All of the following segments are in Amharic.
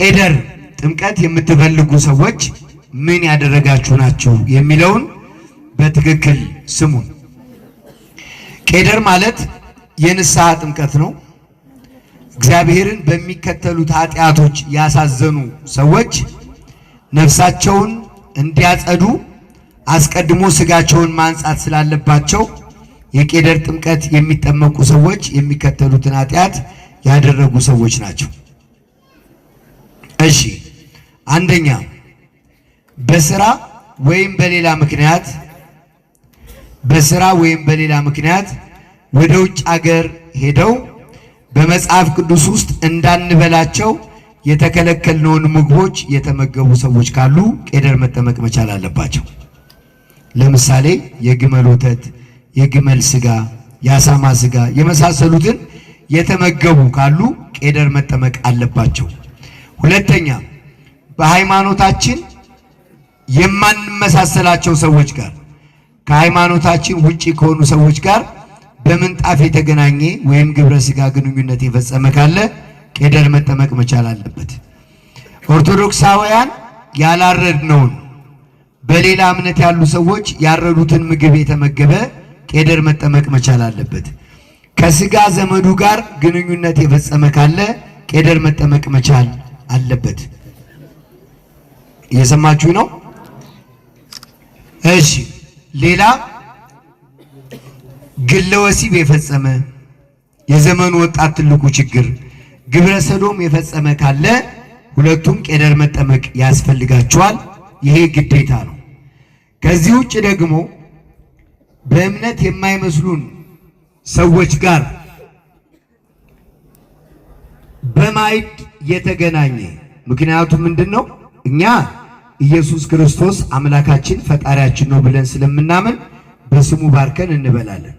ቄደር ጥምቀት የምትፈልጉ ሰዎች ምን ያደረጋችሁ ናችሁ የሚለውን በትክክል ስሙ። ቄደር ማለት የንስሐ ጥምቀት ነው። እግዚአብሔርን በሚከተሉት ኃጢአቶች ያሳዘኑ ሰዎች ነፍሳቸውን እንዲያጸዱ አስቀድሞ ስጋቸውን ማንጻት ስላለባቸው የቄደር ጥምቀት የሚጠመቁ ሰዎች የሚከተሉትን ኃጢአት ያደረጉ ሰዎች ናቸው። እሺ፣ አንደኛ በስራ ወይም በሌላ ምክንያት ወደ ውጭ ሀገር ሄደው በመጽሐፍ ቅዱስ ውስጥ እንዳንበላቸው የተከለከልነውን ምግቦች የተመገቡ ሰዎች ካሉ ቄደር መጠመቅ መቻል አለባቸው። ለምሳሌ የግመል ወተት፣ የግመል ስጋ፣ የአሳማ ስጋ የመሳሰሉትን የተመገቡ ካሉ ቄደር መጠመቅ አለባቸው። ሁለተኛ በሃይማኖታችን የማንመሳሰላቸው ሰዎች ጋር ከሃይማኖታችን ውጪ ከሆኑ ሰዎች ጋር በምንጣፍ የተገናኘ ወይም ግብረ ስጋ ግንኙነት የፈጸመ ካለ ቄደር መጠመቅ መቻል አለበት። ኦርቶዶክሳውያን ያላረድነውን በሌላ እምነት ያሉ ሰዎች ያረዱትን ምግብ የተመገበ ቄደር መጠመቅ መቻል አለበት። ከስጋ ዘመዱ ጋር ግንኙነት የፈጸመ ካለ ቄደር መጠመቅ መቻል አለበት። እየሰማችሁ ነው? እሺ፣ ሌላ ግለ ወሲብ የፈጸመ የዘመኑ ወጣት ትልቁ ችግር ግብረ ሰዶም የፈጸመ ካለ ሁለቱም ቄደር መጠመቅ ያስፈልጋቸዋል። ይሄ ግዴታ ነው። ከዚህ ውጭ ደግሞ በእምነት የማይመስሉን ሰዎች ጋር በማዕድ የተገናኘ ምክንያቱም ምንድነው? እኛ ኢየሱስ ክርስቶስ አምላካችን ፈጣሪያችን ነው ብለን ስለምናምን በስሙ ባርከን እንበላለን።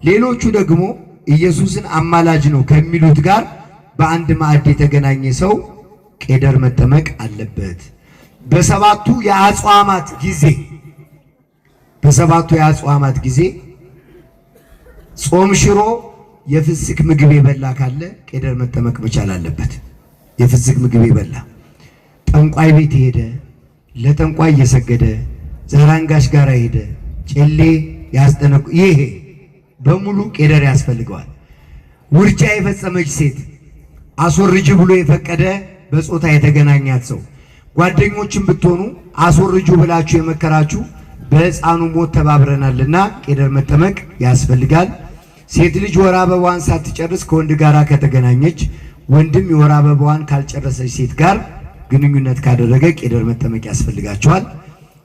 ሌሎቹ ደግሞ ኢየሱስን አማላጅ ነው ከሚሉት ጋር በአንድ ማዕድ የተገናኘ ሰው ቄደር መጠመቅ አለበት። በሰባቱ የአጽዋማት ጊዜ ጾም ሽሮ የፍስክ ምግብ የበላ ካለ ቄደር መጠመቅ መቻል አለበት። የፍስክ ምግብ የበላ ጠንቋይ ቤት ሄደ፣ ለጠንቋይ እየሰገደ ዘራንጋሽ ጋር ሄደ፣ ጨሌ ያስጠነቁ፣ ይሄ በሙሉ ቄደር ያስፈልገዋል። ውርጃ የፈጸመች ሴት አስወርጅ ብሎ የፈቀደ በጾታ የተገናኛት ሰው ጓደኞችን ብትሆኑ አስወርጁ ብላችሁ የመከራችሁ በሕፃኑ ሞት ተባብረናልና ቄደር መጠመቅ ያስፈልጋል። ሴት ልጅ ወር አበባዋን ሳትጨርስ ከወንድ ጋር ከተገናኘች፣ ወንድም የወር አበባዋን ካልጨረሰች ሴት ጋር ግንኙነት ካደረገ ቄደር መጠመቅ ያስፈልጋቸዋል።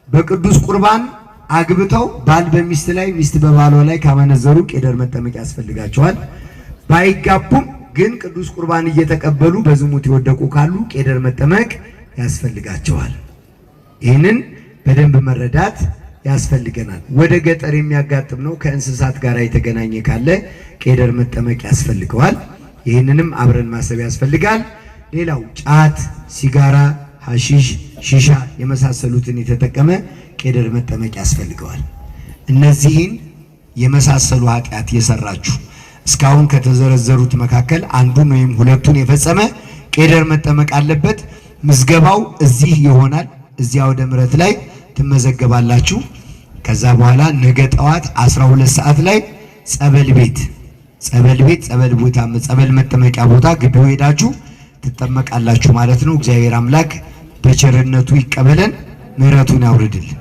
በቅዱስ ቁርባን አግብተው ባል በሚስት ላይ ሚስት በባሏ ላይ ካመነዘሩ ቄደር መጠመቅ ያስፈልጋቸዋል። ባይጋቡም ግን ቅዱስ ቁርባን እየተቀበሉ በዝሙት የወደቁ ካሉ ቄደር መጠመቅ ያስፈልጋቸዋል። ይህንን በደንብ መረዳት ያስፈልገናል። ወደ ገጠር የሚያጋጥም ነው። ከእንስሳት ጋር የተገናኘ ካለ ቄደር መጠመቅ ያስፈልገዋል። ይህንንም አብረን ማሰብ ያስፈልጋል። ሌላው ጫት፣ ሲጋራ፣ ሐሺሽ፣ ሺሻ የመሳሰሉትን የተጠቀመ ቄደር መጠመቅ ያስፈልገዋል። እነዚህን የመሳሰሉ ኃጢአት የሰራችሁ እስካሁን ከተዘረዘሩት መካከል አንዱን ወይም ሁለቱን የፈጸመ ቄደር መጠመቅ አለበት። ምዝገባው እዚህ ይሆናል። እዚያ ወደ ምሕረት ላይ ትመዘገባላችሁ። ከዛ በኋላ ነገ ጠዋት 12 ሰዓት ላይ ጸበል መጠመቂያ ቦታ ግቢው ሄዳችሁ ትጠመቃላችሁ ማለት ነው። እግዚአብሔር አምላክ በቸርነቱ ይቀበለን፣ ምሕረቱን ያውርድልን።